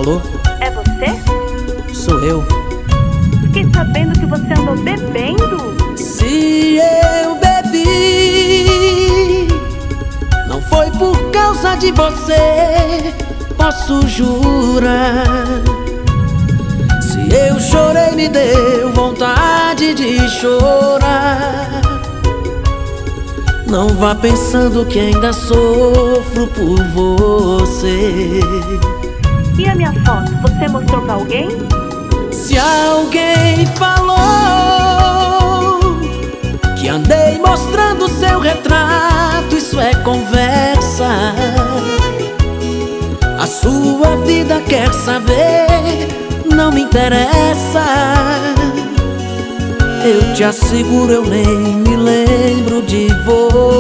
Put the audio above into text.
Alô? É você? Sou eu. Fiquei sabendo que você andou bebendo. Se eu bebi, não foi por causa de você, posso jurar. Se eu chorei, me deu vontade de chorar. Não vá pensando que ainda sofro por você. E a minha foto, você mostrou pra alguém? Se alguém falou que andei mostrando seu retrato, isso é conversa. A sua vida quer saber, não me interessa. Eu te asseguro, eu nem me lembro de você.